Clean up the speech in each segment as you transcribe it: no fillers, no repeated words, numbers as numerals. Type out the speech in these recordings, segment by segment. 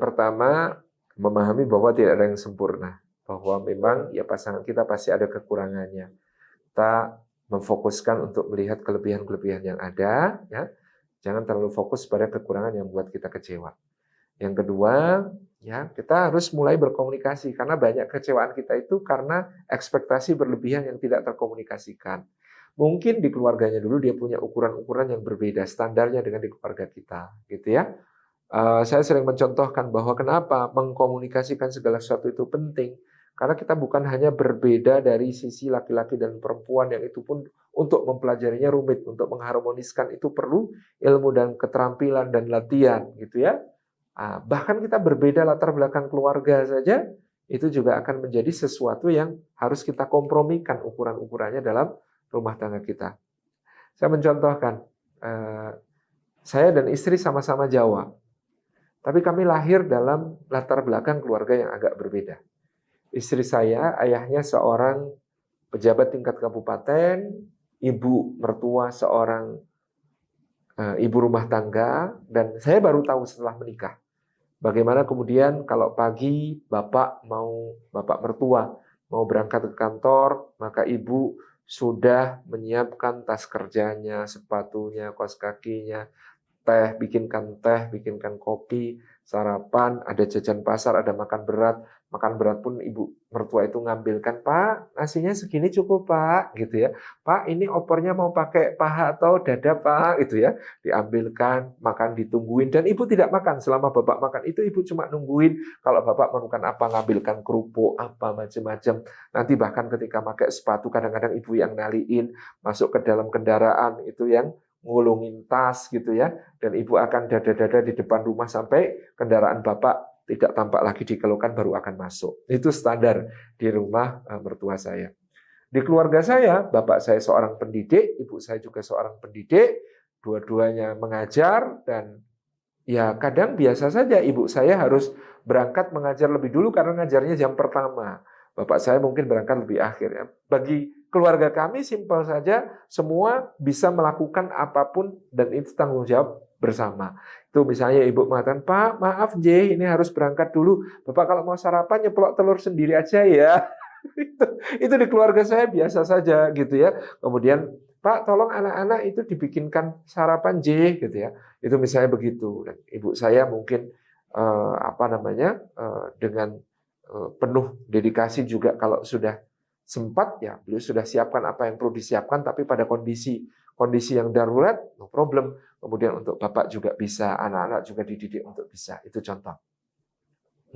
Pertama, memahami bahwa tidak ada yang sempurna, bahwa memang ya pasangan kita pasti ada kekurangannya. Kita memfokuskan untuk melihat kelebihan-kelebihan yang ada, ya. Jangan terlalu fokus pada kekurangan yang membuat kita kecewa. Yang kedua, ya kita harus mulai berkomunikasi karena banyak kecewaan kita itu karena ekspektasi berlebihan yang tidak terkomunikasikan. Mungkin di keluarganya dulu dia punya ukuran-ukuran yang berbeda standarnya dengan di keluarga kita, gitu ya. Saya sering mencontohkan bahwa kenapa mengkomunikasikan segala sesuatu itu penting. Karena kita bukan hanya berbeda dari sisi laki-laki dan perempuan yang itu pun untuk mempelajarinya rumit, untuk mengharmoniskan itu perlu ilmu dan keterampilan dan latihan, gitu ya. Bahkan kita berbeda latar belakang keluarga saja, itu juga akan menjadi sesuatu yang harus kita kompromikan ukuran-ukurannya dalam rumah tangga kita. Saya mencontohkan, saya dan istri sama-sama Jawa. Tapi kami lahir dalam latar belakang keluarga yang agak berbeda. Istri saya, ayahnya seorang pejabat tingkat kabupaten, ibu mertua seorang ibu rumah tangga, dan saya baru tahu setelah menikah. Bagaimana kemudian kalau pagi bapak mertua mau berangkat ke kantor, maka ibu sudah menyiapkan tas kerjanya, sepatunya, kaos kakinya, teh, bikinkan kopi, sarapan, ada jajan pasar, ada makan berat. Makan berat pun ibu mertua itu ngambilkan, Pak, nasinya segini cukup, Pak, gitu ya. Pak, ini opornya mau pakai paha atau dada, Pak, gitu ya. Diambilkan, makan ditungguin, dan ibu tidak makan selama bapak makan. Itu ibu cuma nungguin, kalau bapak makan apa, ngambilkan kerupuk, apa, macam-macam. Nanti bahkan ketika pakai sepatu, kadang-kadang ibu yang naliin, masuk ke dalam kendaraan, itu yang ngulungin tas gitu ya, dan ibu akan dada-dada di depan rumah sampai kendaraan bapak tidak tampak lagi dikeluhkan baru akan masuk. Itu standar di rumah mertua saya. Di keluarga saya, bapak saya seorang pendidik, ibu saya juga seorang pendidik, dua-duanya mengajar, dan ya kadang biasa saja ibu saya harus berangkat mengajar lebih dulu karena ngajarnya jam pertama. Bapak saya mungkin berangkat lebih akhir. Ya. Bagi keluarga kami simpel saja, semua bisa melakukan apapun dan itu tanggung jawab bersama. Itu misalnya ibu mengatakan, Pak maaf J, ini harus berangkat dulu. Bapak kalau mau sarapan nyeplok telur sendiri aja ya. itu di keluarga saya biasa saja gitu ya. Kemudian Pak tolong anak-anak itu dibikinkan sarapan J gitu ya. Itu misalnya begitu. Dan ibu saya mungkin dengan penuh dedikasi juga kalau sudah sempat ya beliau sudah siapkan apa yang perlu disiapkan, tapi pada kondisi yang darurat no problem. Kemudian untuk bapak juga bisa, anak-anak juga dididik untuk bisa. Itu contoh.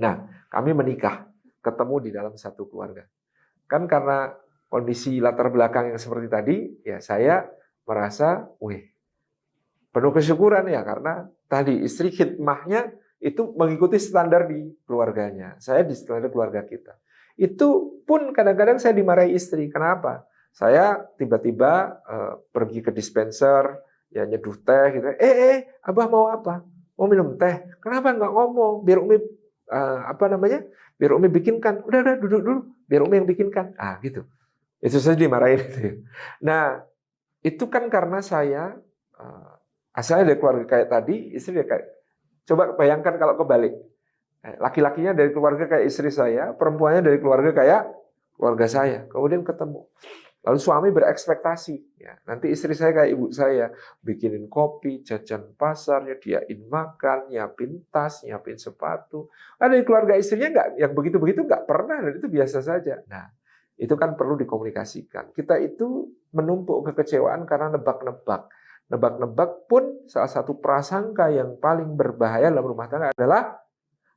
Nah, kami menikah, ketemu di dalam satu keluarga. Kan karena kondisi latar belakang yang seperti tadi, ya saya merasa, penuh kesyukuran ya karena tadi istri khidmahnya itu mengikuti standar di keluarganya. Saya di standar keluarga kita. Itu pun kadang-kadang saya dimarahi istri. Kenapa? Saya tiba-tiba pergi ke dispenser, ya nyeduh teh gitu. Abah mau apa? Mau minum teh. Kenapa nggak ngomong? Biar Umi Biar Umi bikinkan. Udah duduk dulu. Biar Umi yang bikinkan. Gitu. Itu saya dimarahin. Nah, itu kan karena saya asalnya dari keluarga kayak tadi, istri dia kayak. Coba bayangkan kalau kebalik. Laki-lakinya dari keluarga kayak istri saya, perempuannya dari keluarga kayak keluarga saya. Kemudian ketemu. Lalu suami berekspektasi. Ya, nanti istri saya kayak ibu saya. Bikinin kopi, jajan pasar, nyediain makan, nyiapin tas, nyiapin sepatu. Ada di keluarga istrinya nggak, yang begitu-begitu nggak pernah. Dan itu biasa saja. Nah, itu kan perlu dikomunikasikan. Kita itu menumpuk kekecewaan karena nebak-nebak. Nebak-nebak pun salah satu prasangka yang paling berbahaya dalam rumah tangga adalah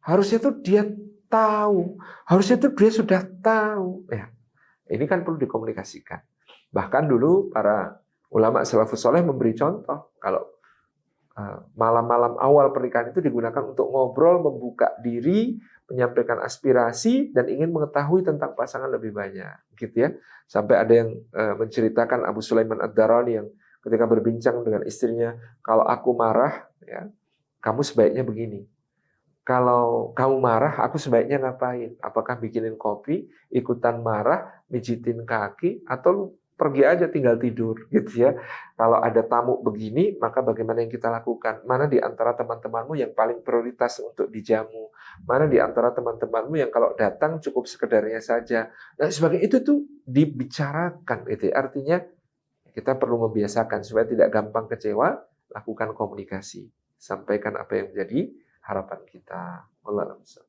harusnya tuh dia tahu, harusnya tuh dia sudah tahu. Ya, ini kan perlu dikomunikasikan. Bahkan dulu para ulama salafus saleh memberi contoh kalau malam-malam awal pernikahan itu digunakan untuk ngobrol, membuka diri, menyampaikan aspirasi dan ingin mengetahui tentang pasangan lebih banyak, gitu ya. Sampai ada yang menceritakan Abu Sulaiman Ad-Darani yang ketika berbincang dengan istrinya, kalau aku marah, ya, kamu sebaiknya begini. Kalau kamu marah, aku sebaiknya ngapain? Apakah bikinin kopi, ikutan marah, mijitin kaki, atau pergi aja tinggal tidur gitu ya. Kalau ada tamu begini, maka bagaimana yang kita lakukan? Mana di antara teman-temanmu yang paling prioritas untuk dijamu? Mana di antara teman-temanmu yang kalau datang cukup sekedarnya saja? Nah, sebagai itu tuh dibicarakan itu. Artinya kita perlu membiasakan supaya tidak gampang kecewa, lakukan komunikasi. Sampaikan apa yang menjadi harapan kita. Wallahu a'lam.